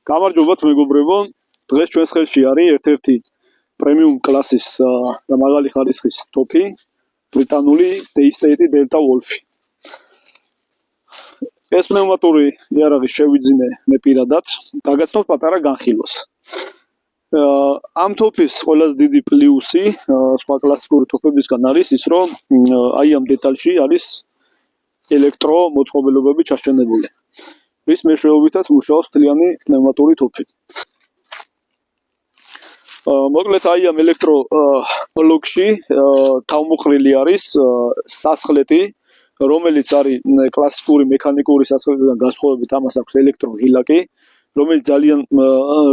გამარჯობათ მეგობრებო, დღეს ჩვენს ხელში არის ერთ-ერთი პრემიუმ კლასის და მაღალი ხარისხის ტოფი, ბრიტანული Daystate Delta Wolf. ეს პნევმატური იარაღი შევიძინე მე პირადად, გაგაცნობთ პატარა განხილვას. ამ ტოფის ყველაზე დიდი პლუსი სხვა კლასიკური ტოფებისგან არის ის, რომ აი ამ დეტალში არის ელექტრო მოწყობილობები ჩაშენებული. რის მეშვეობითაც მუშაობს მთლიანი პნევმატური ტოფი. მოკლედ აი ამ ელექტრო ბლოკში თავმოყრილი არის სასხლეტი, რომელიც არის კლასიკური მექანიკური სასხლეტიდან განსხვავებით ამას აქვს ელექტრო ღილაკი, რომელიც ძალიან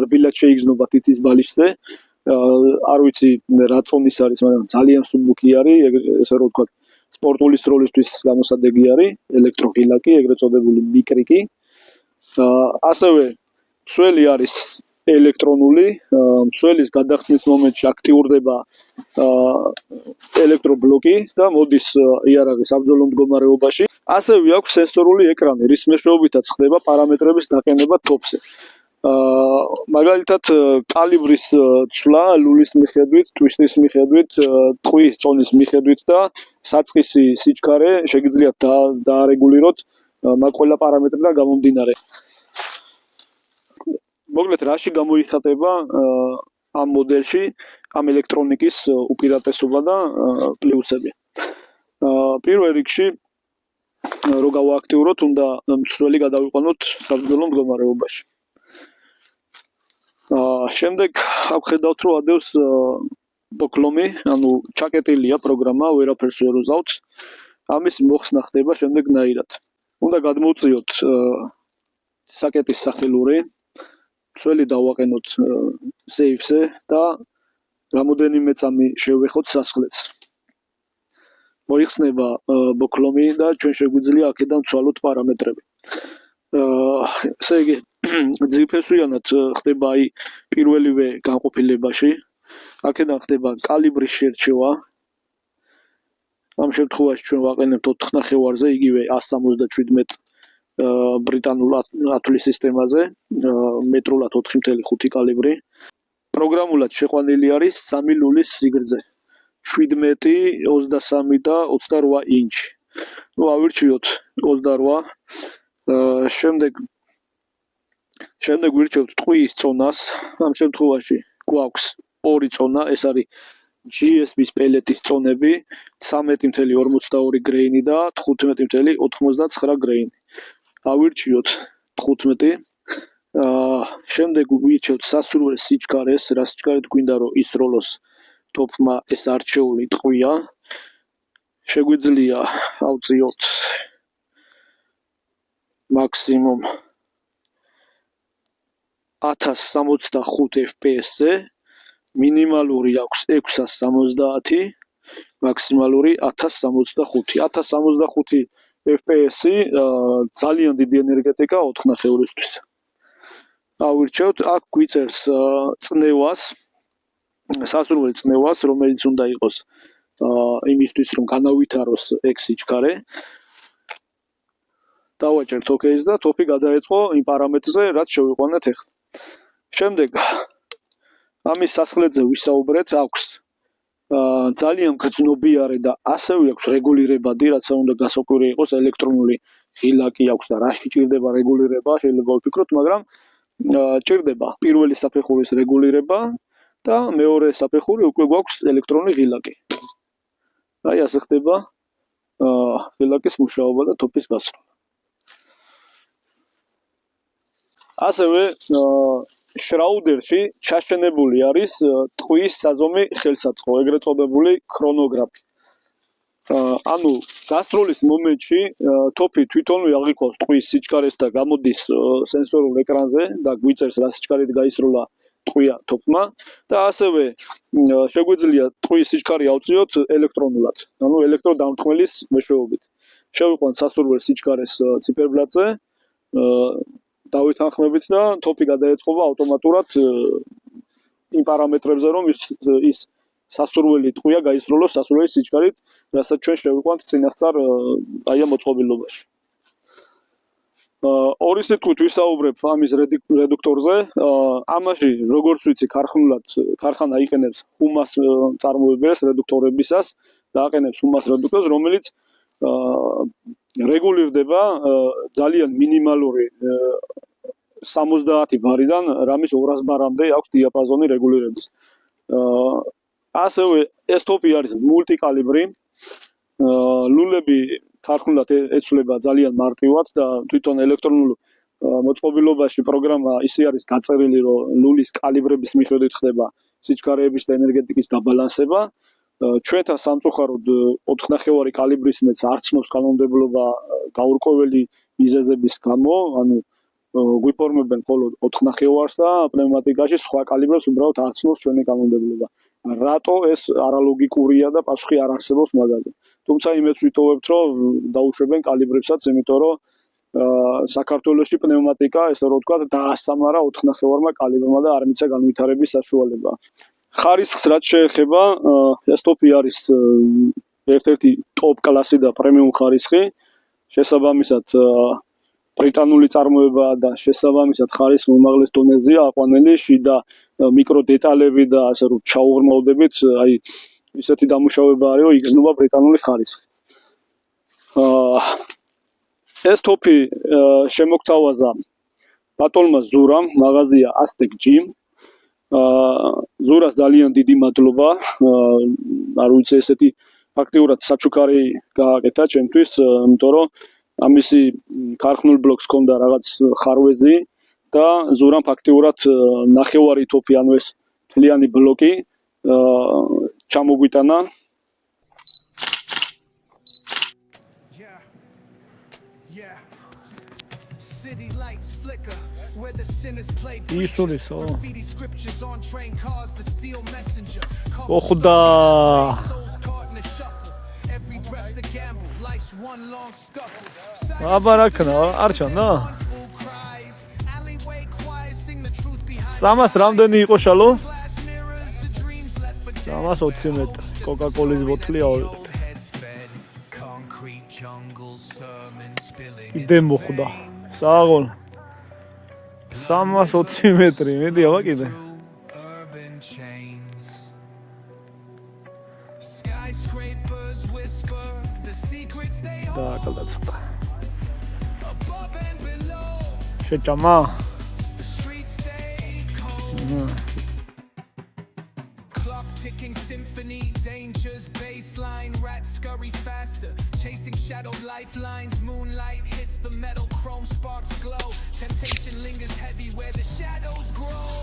რბილად შეიგრძნობა თითის ბალიშზე. არ ვიცი რა წონის არის, მაგრამ ძალიან მსუბუქი არის, ესე რომ ვთქვათ, სპორტული სროლისთვის გამოსადეგი არის ელექტრო ღილაკი, ეგრეთ წოდებული მიკრიკი. ასევე მცველი არის ელექტრონული, მცველის გადახსნის მომენტში აქტიურდება ელექტრობლოკი და მოდის იარაღის საბრძოლო მდგომარეობაში. ასევე აქვს სენსორული ეკრანი, რის მეშვეობითაც ხდება პარამეტრების დაყენება ტოფზე. მაგალითად, კალიბრის ცვლა ლულის მიხედვით, ტვისტის მიხედვით, ტყვის წონის მიხედვით და საწყისი სიჩქარე შეგიძლიათ დაარეგულიროთ მაგ ყველა პარამეტრიდან გამომდინარე. მოკლედ რაში გამოიხატება ამ მოდელში ამ ელექტრონიკის უპირატესობა და პლუსები. პირველ რიგში რო გავააქტიუროთ, უნდა მცველი გადავიყვანოთ საბრძოლო მდგომარეობაში. შემდეგ აქ ხედავთ, რომ ადევს ბოკლომი, ანუ ჩაკეტილია პროგრამა, ვერაფერს ვერ უზავთ. ამის მოხსნა ხდება შემდეგნაირად. უნდა გადმოვწიოთ საკეტის სახელური, მცველი დავაყენოთ სეიფზე და რამოდენიმე წამი შევეხოთ სასხლეტს. მოიხსნება ბოკლომი და ჩვენ შეგვიძლია აქედან ვცვალოთ პარამეტრები. ესე იგი, ძირფესვიანად ხდება აი პირველივე განყოფილებაში. აქედან ხდება კალიბრის შერჩევა. ამ შემთხვევაში ჩვენ ვაყენებთ 4 ნახევარზე, იგივე 177 ბრიტანულ ათვლის სისტემაზე, მეტრულად 4.5 კალიბრი. პროგრამულად შეყვანილი არის 3 ლულის სიგრძე. 17, 23 და 28 ინჩი. ნუ ავირჩიოთ 28. შემდეგ ვირჩევთ ტყვის წონას. ამ შემთხვევაში გვაქვს 2 წონა, ეს არის GSB-ის პელეტის წონები, 13.42 გრეინი და 15.99 გრეინი. ავირჩიოთ 15. შემდეგ ვირჩევთ სასურველ სიჩქარეს, რა სიჩქარით გვინდა რომ ისროლოს ტოფმა ეს არჩეული ტყვია. შეგვიძლია ავწიოთ მაქსიმუმ 1065 FPS-ზე, მინიმალური აქვს 670, მაქსიმალური 1065. 1065 FPS-ი ძალიან დიდი ენერგეტიკა 4 ნახევრისთვის. ავირჩევთ, აქ გვიწერს წნევას, სასურველ წნევას, რომელიც უნდა იყოს იმისთვის, რომ განავითაროს X სიჩქარე. დავაჭერთ OK-ს და ტოფი გადაეწყო იმ პარამეტრზე, რაც შევიყვანეთ ახლა. შემდეგ ამის სასხლეტზე ვისაუბრეთ, აქვს ძალიან გრძნობიარე და ასევე აქვს რეგულირებადი, რაც უნდა გასაკვირი იყოს, ელექტრონული ღილაკი აქვს და რაში ჭირდება რეგულირება, შეიძლება ვფიქროთ, მაგრამ ჭირდება პირველი საფეხურის რეგულირება და მეორე საფეხური უკვე გვაქვს ელექტრონული ღილაკი. აი ასე ხდება ღილაკის მუშაობა და ტოფის გასროლა. ასევე შრაუდერში ჩაშენებული არის ტყვის საზომი ხელსაწყო, ეგრეთ წოდებული ქრონოგრაფი. ანუ გასროლის მომენტში ტოფი თვითონვე აღიქვავს ტყვის სიჩქარეს და გამოდის სენსორულ ეკრანზე და გვიწერს რა სიჩქარით გაისროლა ტყვია ტოფმა და ასევე შეგვიძლია ტყვის სიჩქარე ავწიოთ ელექტრონულად, ანუ ელექტროდამრთმელის მეშვეობით. შევიყვანთ სასურველ სიჩქარეს ციფერბლატზე, დავითანხმებით და ტოფი გადაეწყობა ავტომატურად იმ პარამეტრებზე, რომ ის სასურველი ტყვია გაისროლოს სასურველი სიჩქარით, რასაც ჩვენ შევიყვანთ წინასწარ აი ამ მოწყობილობაში. ორი სიტყვით ვისაუბრებ ამის რედუქტორზე. ამაში როგორც ვიცი, ქარხანა იყენებს ჰუმას წარმოებებს რედუქტორებისას და აყენებს ჰუმას რედუქტორს, რომელიც რეგულირდება ძალიან მინიმალური 70 ბარიდან რამის 200 ბარამდე აქვს დიაპაზონი რეგულირების. ასევე ეს ტოპი არის მულტიკალიბრი. ლულები ქარხნულად ეცვლება ძალიან მარტივად და თვითონ ელექტრონულ მოწყობილობაში პროგრამა ისე არის გაწერილი, რომ ლულის კალიბრების მიხედვით ხდება სიჩქარეების და ენერგეტიკის დაბალანსება. ჩვენთან სამწუხაროდ 4.5 კალიბრის მეც არ ცნობს კანონმდებლობა გაურკვეველი მიზეზების გამო, ანუ გვიფორმებენ მხოლოდ 4.5-ს და პნევმატიკაში სხვა კალიბრებს უბრალოდ არ ცნობს ჩვენი კანონმდებლობა. რატო ეს არალოგიკურია და პასუხი არ არსებობს მაგაზე. თუმცა იმედს ვიტოვებთ, რომ დაუშვებენ კალიბრებსაც, იმიტომ რომ საქართველოში პნევმატიკა, ესე რომ ვთქვათ, დაასამარა 4.5 კალიბრმა და არ მიცა განვითარების საშუალება. ხარისხს რაც შეეხება, ეს ტოპი არის ერთ-ერთი ტოპ კლასი და პრემიუმ ხარისხი. შესაბამისად, ბრიტანული წარმოებაა და შესაბამისად ხარისხი უმაღლეს დონეზეა აყვანილი, შიდა მიკრო დეტალები და ასე რომ ჩაუღრმავდებით, აი ისეთი დამუშავება არის, რომ იგრძნობა ბრიტანული ხარისხი. ეს ტოპი შემოგთავაზა ბატონმა ზურამ, მაღაზია Aztec Gym. ზურას ძალიან დიდი მადლობა. არ ვიცი, ესეთი ფაქტიურად საჩუქარი გააკეთა ჩემთვის, იმიტომ რომ ამისი ქარხნულ ბლოკს ჰქონდა რაღაც ხარვეზი და ზურამ ფაქტიურად ნახევარი ტოპი, ანუ ეს მთლიანი ბლოკი ჩამოგვიტანა. ისურისო. ოხდა. აბარაკნა, არჩანა. სამას რამდენი იყო შალო? 320 მეტრი. კოკა-კოლის ბოთლი ავიღეთ. იდე მოხდა. საღონ 320 მეტრი, მედი აბა კიდე. და კალდაცდა. შეჭამა. Ticking symphony, dangers, baseline, rats scurry faster, chasing shadow lifelines, moonlight hits the metal, chrome sparks glow, temptation lingers heavy where the shadows grow,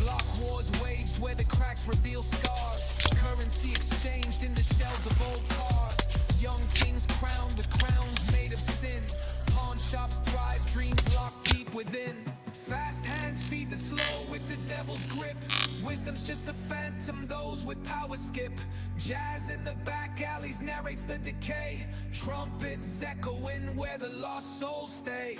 block wars waged where the cracks reveal scars, currency exchanged in the shells of old cars, young kings crowned with crowns made of sin, pawn shops thrive, dreams locked deep within, fast hands feed the slow with the devil's grip. Wisdom's just a phantom, those with power skip. Jazz in the back alleys narrates the decay. Trumpets echoing where the lost souls stay.